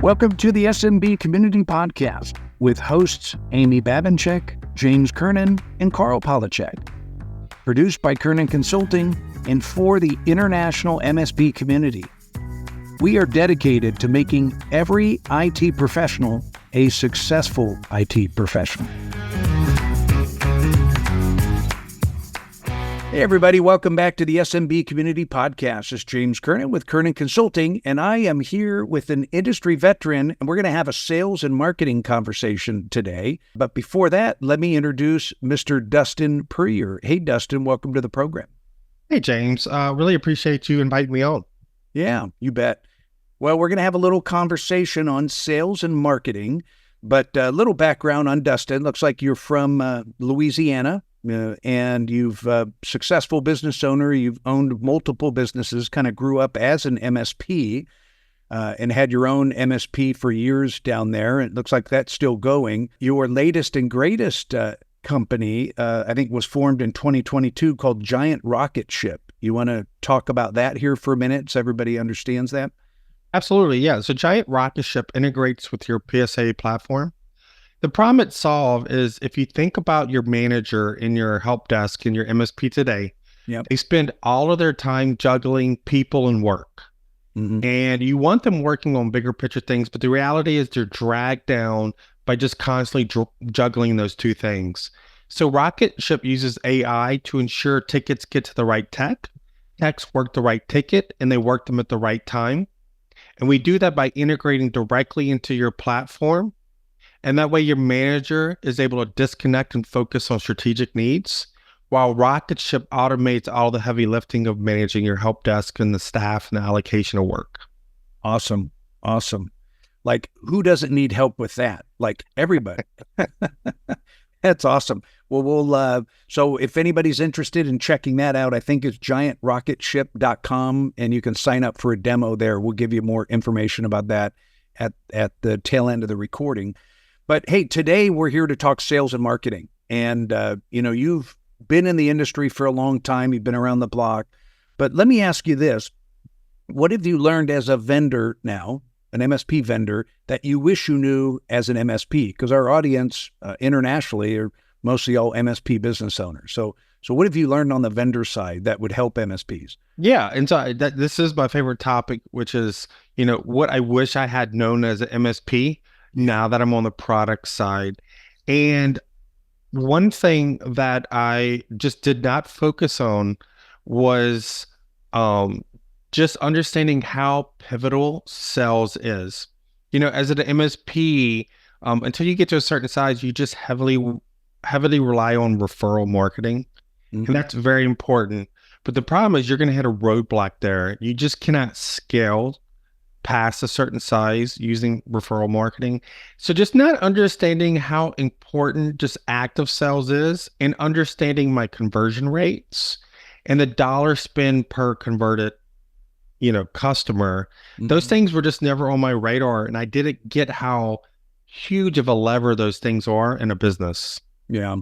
Welcome to the SMB Community Podcast with hosts Amy Babinchek, James Kernan, and Carl Polachek. Produced by Kernan Consulting and for the international MSP community. We are dedicated to making every IT professional a successful IT professional. Hey everybody, welcome back to the SMB Community Podcast. It's James Kernan with Kernan Consulting, and I am here with an industry veteran, and we're going to have a sales and marketing conversation today. But before that, let me introduce Mr. Dustin Puryear. Hey Dustin, welcome to the program. Hey James, really appreciate you inviting me on. Yeah, you bet. Well, we're going to have a little conversation on sales and marketing, but a little background on Dustin. Looks like you're from Louisiana. And you've successful business owner. You've owned multiple businesses, kind of grew up as an MSP and had your own MSP for years down there. It looks like that's still going. Your latest and greatest company, I think, was formed in 2022 called Giant Rocket Ship. You want to talk about that here for a minute so everybody understands that? Absolutely, yeah. So Giant Rocket Ship integrates with your PSA platform. The problem it solves is if you think about your manager in your help desk in your MSP today, They spend all of their time juggling people and work. And you want them working on bigger picture things, but the reality is they're dragged down by just constantly juggling those two things. So Rocket Ship uses AI to ensure tickets get to the right techs work the right ticket, and they work them at the right time. And we do that by integrating directly into your platform. And that way your manager is able to disconnect and focus on strategic needs, while Rocket Ship automates all the heavy lifting of managing your help desk and the staff and the allocation of work. Awesome. Like, who doesn't need help with that? Like, everybody. That's awesome. Well, so if anybody's interested in checking that out, I think it's giantrocketship.com, and you can sign up for a demo there. We'll give you more information about that at the tail end of the recording. But hey, today we're here to talk sales and marketing. And, you've been in the industry for a long time. You've been around the block. But let me ask you this. What have you learned as a vendor now, an MSP vendor, that you wish you knew as an MSP? Because our audience internationally are mostly all MSP business owners. So what have you learned on the vendor side that would help MSPs? Yeah. And so this is my favorite topic, which is, what I wish I had known as an MSP now that I'm on the product side. And one thing that I just did not focus on was just understanding how pivotal sales is. As an MSP, until you get to a certain size, you just heavily rely on referral marketing. And that's very important. But the problem is you're going to hit a roadblock there. You just cannot scale past a certain size using referral marketing. So just not understanding how important just active sales is, and understanding my conversion rates and the dollar spend per converted, customer. Those things were just never on my radar. And I didn't get how huge of a lever those things are in a business. Yeah.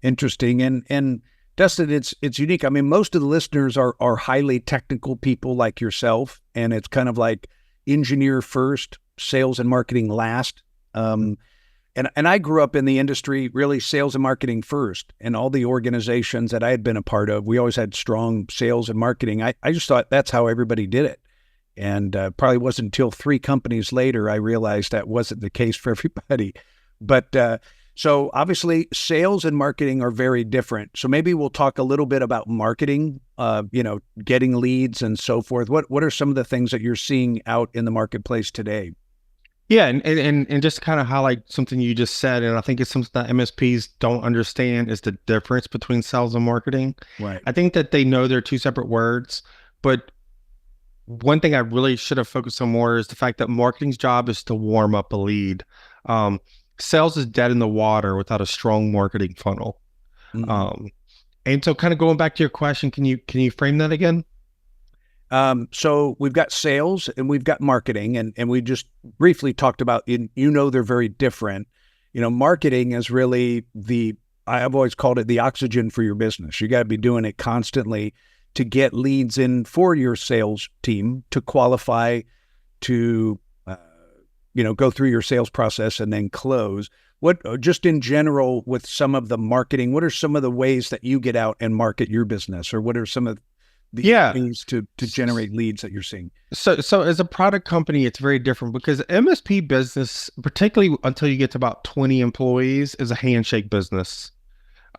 Interesting. And Dustin, it's unique. I mean, most of the listeners are highly technical people like yourself, and it's kind of like engineer first, sales and marketing last. And I grew up in the industry, really sales and marketing first, and all the organizations that I had been a part of, we always had strong sales and marketing. I just thought that's how everybody did it. And probably wasn't until 3 companies later I realized that wasn't the case for everybody. But so obviously sales and marketing are very different. So maybe we'll talk a little bit about marketing, getting leads and so forth. What are some of the things that you're seeing out in the marketplace today? Yeah. And just kind of highlight something you just said. And I think it's something that MSPs don't understand is the difference between sales and marketing. Right. I think that they know they're two separate words, but one thing I really should have focused on more is the fact that marketing's job is to warm up a lead. Sales is dead in the water without a strong marketing funnel. And so kind of going back to your question, can you frame that again? So we've got sales and we've got marketing, and we just briefly talked about, they're very different. Marketing is really I've always called it the oxygen for your business. You got to be doing it constantly to get leads in for your sales team to qualify, to go through your sales process and then close. What, just in general, with some of the marketing, what are some of the ways that you get out and market your business, or what are some of the things to generate leads that you're seeing? So as a product company, it's very different because MSP business, particularly until you get to about 20 employees, is a handshake business.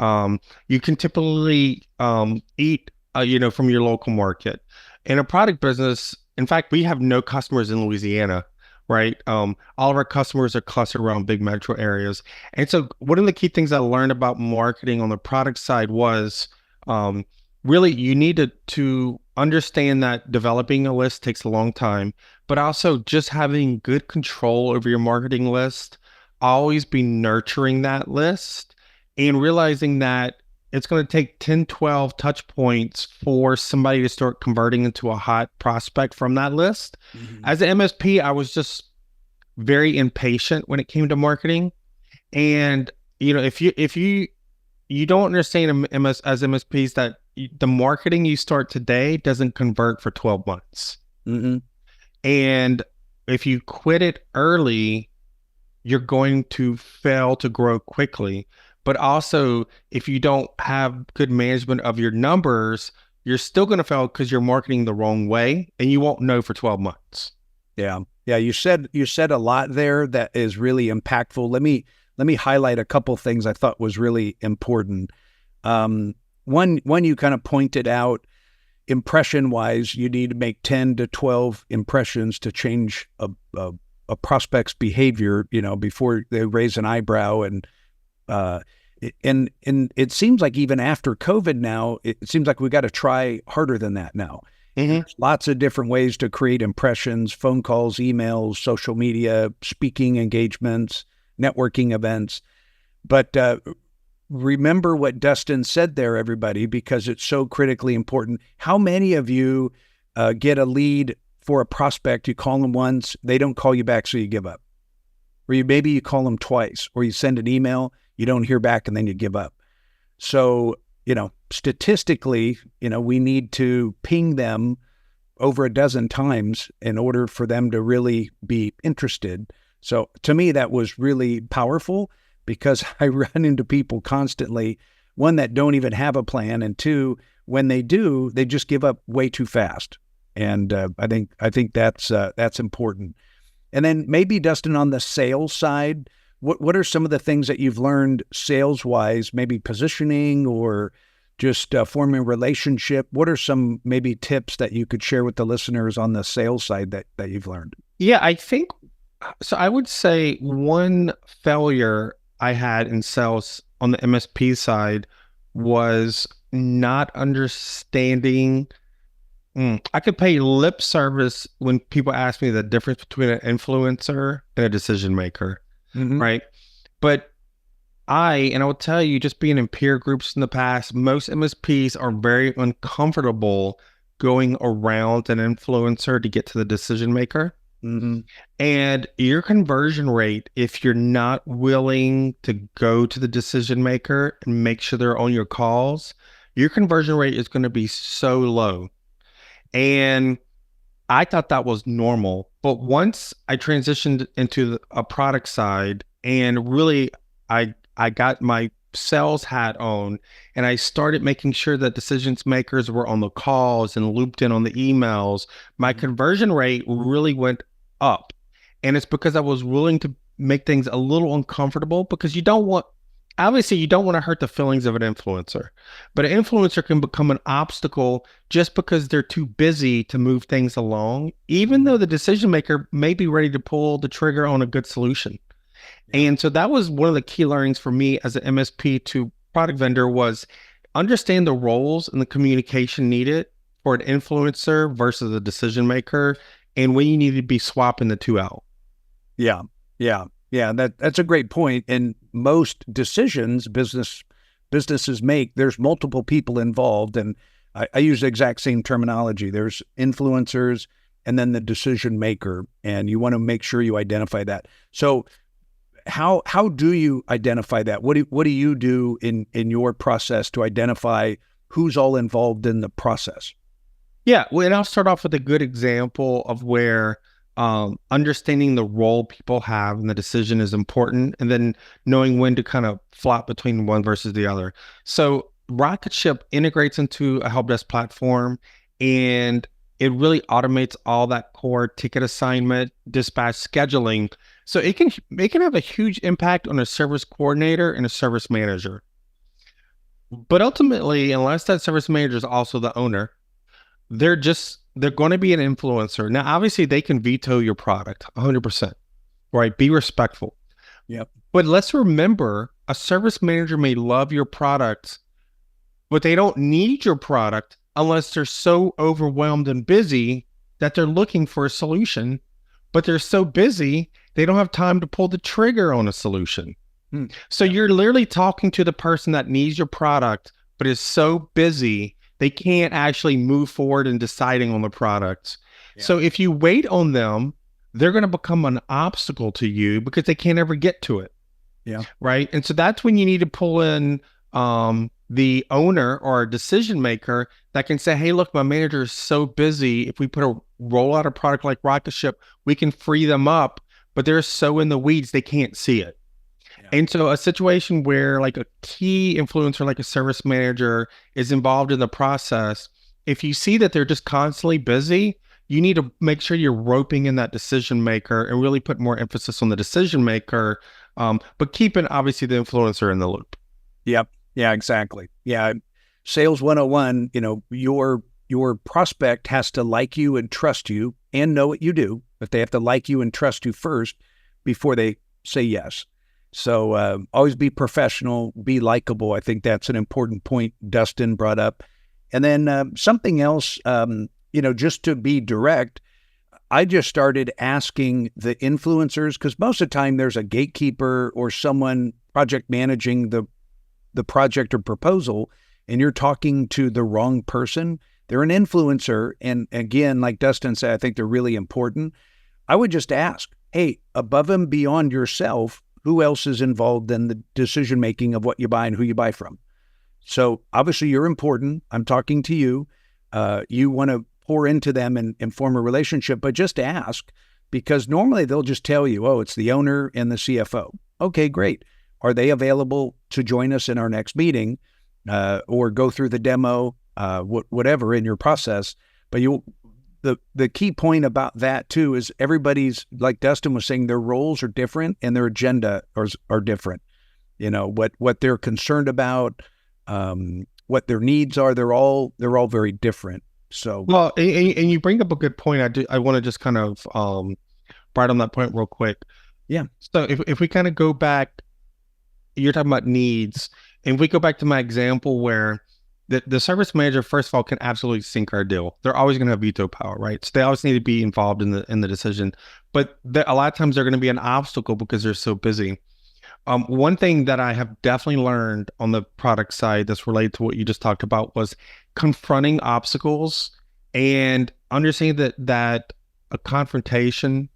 You can typically eat, from your local market. In a product business, in fact, we have no customers in Louisiana, right? All of our customers are clustered around big metro areas. And so one of the key things I learned about marketing on the product side was really you need to understand that developing a list takes a long time, but also just having good control over your marketing list, always be nurturing that list and realizing that it's going to take 10, 12 touch points for somebody to start converting into a hot prospect from that list. Mm-hmm. As an MSP, I was just very impatient when it came to marketing. And, if you don't understand as MSPs that the marketing you start today doesn't convert for 12 months. Mm-hmm. And if you quit it early, you're going to fail to grow quickly. But also, if you don't have good management of your numbers, you're still going to fail because you're marketing the wrong way and you won't know for 12 months. Yeah. Yeah. You said a lot there that is really impactful. Let me highlight a couple things I thought was really important. One, you kind of pointed out, impression wise, you need to make 10 to 12 impressions to change a prospect's behavior, before they raise an eyebrow. And it seems like even after COVID now, it seems like we got to try harder than that now. Mm-hmm. There's lots of different ways to create impressions: phone calls, emails, social media, speaking engagements, networking events. But remember what Dustin said there, everybody, because it's so critically important. How many of you get a lead for a prospect? You call them once, they don't call you back, so you give up. Or maybe you call them twice, or you send an email, you don't hear back, and then you give up. So, statistically, we need to ping them over a dozen times in order for them to really be interested. So to me, that was really powerful, because I run into people constantly, one, that don't even have a plan, and two, when they do, they just give up way too fast. And I think that's important. And then maybe, Dustin, on the sales side, what are some of the things that you've learned sales-wise, maybe positioning or just forming a relationship? What are some maybe tips that you could share with the listeners on the sales side that you've learned? Yeah, I think, so I would say one failure I had in sales on the MSP side was not understanding. I could pay lip service when people ask me the difference between an influencer and a decision maker, mm-hmm. right? But I will tell you, just being in peer groups in the past, most MSPs are very uncomfortable going around an influencer to get to the decision maker. Mm-hmm. And your conversion rate, if you're not willing to go to the decision maker and make sure they're on your calls, your conversion rate is going to be so low. And I thought that was normal. But once I transitioned into a product side, and really I got my sales hat on, and I started making sure that decision makers were on the calls and looped in on the emails, my conversion rate really went up. And it's because I was willing to make things a little uncomfortable, because you don't want to hurt the feelings of an influencer, but an influencer can become an obstacle just because they're too busy to move things along, even though the decision maker may be ready to pull the trigger on a good solution. And so that was one of the key learnings for me as an MSP to product vendor, was understand the roles and the communication needed for an influencer versus a decision maker, and when you need to be swapping the two out. Yeah. That's a great point. And most decisions businesses make, there's multiple people involved, and I use the exact same terminology. There's influencers and then the decision maker, and you want to make sure you identify that. So how do you identify that? What do you do in your process to identify who's all involved in the process? Yeah, well, and I'll start off with a good example of where understanding the role people have in the decision is important, and then knowing when to kind of flop between one versus the other. So Rocketship integrates into a help desk platform, and it really automates all that core ticket assignment, dispatch, scheduling. So it can have a huge impact on a service coordinator and a service manager. But ultimately, unless that service manager is also the owner, they're going to be an influencer. Now, obviously, they can veto your product 100%, right? Be respectful. Yep. But let's remember, a service manager may love your product, but they don't need your product unless they're so overwhelmed and busy that they're looking for a solution, but they're so busy, they don't have time to pull the trigger on a solution. So you're literally talking to the person that needs your product, but is so busy, they can't actually move forward in deciding on the product. Yeah. So if you wait on them, they're going to become an obstacle to you because they can't ever get to it. Yeah. Right. And so that's when you need to pull in the owner or a decision maker that can say, hey, look, my manager is so busy. If we roll out a product like Rocketship, we can free them up, but they're so in the weeds, they can't see it. And so a situation where like a key influencer, like a service manager, is involved in the process, if you see that they're just constantly busy, you need to make sure you're roping in that decision maker and really put more emphasis on the decision maker, but keeping obviously the influencer in the loop. Yep. Yeah, exactly. Yeah. Sales 101, your prospect has to like you and trust you and know what you do, but they have to like you and trust you first before they say yes. So always be professional, be likable. I think that's an important point Dustin brought up. And then something else, just to be direct, I just started asking the influencers, because most of the time there's a gatekeeper or someone project managing the project or proposal, and you're talking to the wrong person. They're an influencer. And again, like Dustin said, I think they're really important. I would just ask, hey, above and beyond yourself, who else is involved in the decision-making of what you buy and who you buy from? So obviously you're important. I'm talking to you. You want to pour into them and form a relationship, but just ask, because normally they'll just tell you, oh, it's the owner and the CFO. Okay, great. Are they available to join us in our next meeting or go through the demo, whatever in your process? But the key point about that too is everybody's, like Dustin was saying, their roles are different and their agenda are different. What they're concerned about, what their needs are, they're all very different. So well, and you bring up a good point. I want to just kind of right on that point real quick. Yeah. So if we kind of go back, you're talking about needs, and if we go back to my example where the service manager, first of all, can absolutely sink our deal. They're always going to have veto power, right? So they always need to be involved in the decision. But a lot of times they're going to be an obstacle because they're so busy. One thing that I have definitely learned on the product side that's related to what you just talked about was confronting obstacles and understanding that a confrontational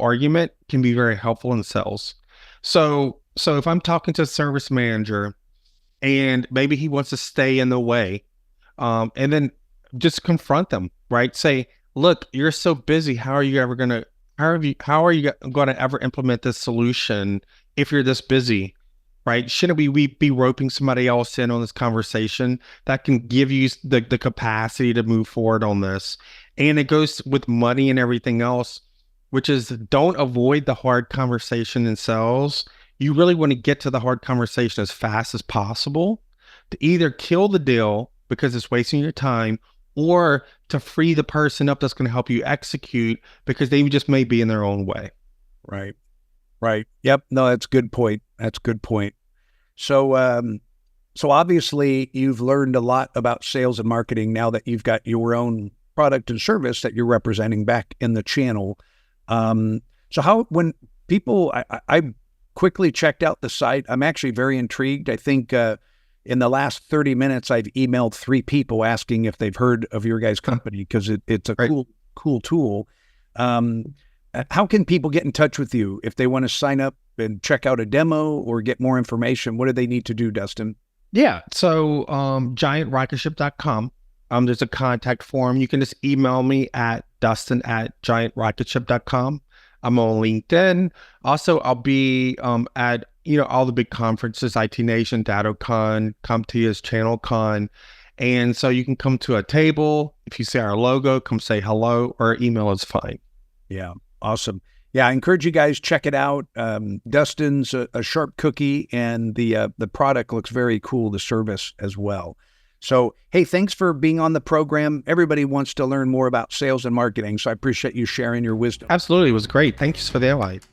argument can be very helpful in sales. So if I'm talking to a service manager and maybe he wants to stay in the way, and then just confront them, right? Say, look, you're so busy. How are you going to ever implement this solution if you're this busy, right? Shouldn't we be roping somebody else in on this conversation that can give you the capacity to move forward on this? And it goes with money and everything else, which is don't avoid the hard conversation in sales. You really want to get to the hard conversation as fast as possible to either kill the deal because it's wasting your time, or to free the person up that's going to help you execute because they just may be in their own way. Right. Right. Yep. No, that's a good point. So, so obviously you've learned a lot about sales and marketing now that you've got your own product and service that you're representing back in the channel. So when people, I quickly checked out the site. I'm actually very intrigued. I think in the last 30 minutes, I've emailed 3 people asking if they've heard of your guys' company because it's a cool tool. How can people get in touch with you if they want to sign up and check out a demo or get more information? What do they need to do, Dustin? Yeah. So giantrocketship.com. There's a contact form. You can just email me at Dustin@giantrocketship.com. I'm on LinkedIn. Also, I'll be at all the big conferences, IT Nation, DattoCon, CompTIA's ChannelCon. And so you can come to a table. If you see our logo, come say hello, or email is fine. Yeah, awesome. Yeah, I encourage you guys, check it out. Dustin's a sharp cookie, and the product looks very cool, the service as well. So, hey, thanks for being on the program. Everybody wants to learn more about sales and marketing, so I appreciate you sharing your wisdom. Absolutely. It was great. Thanks for the invite.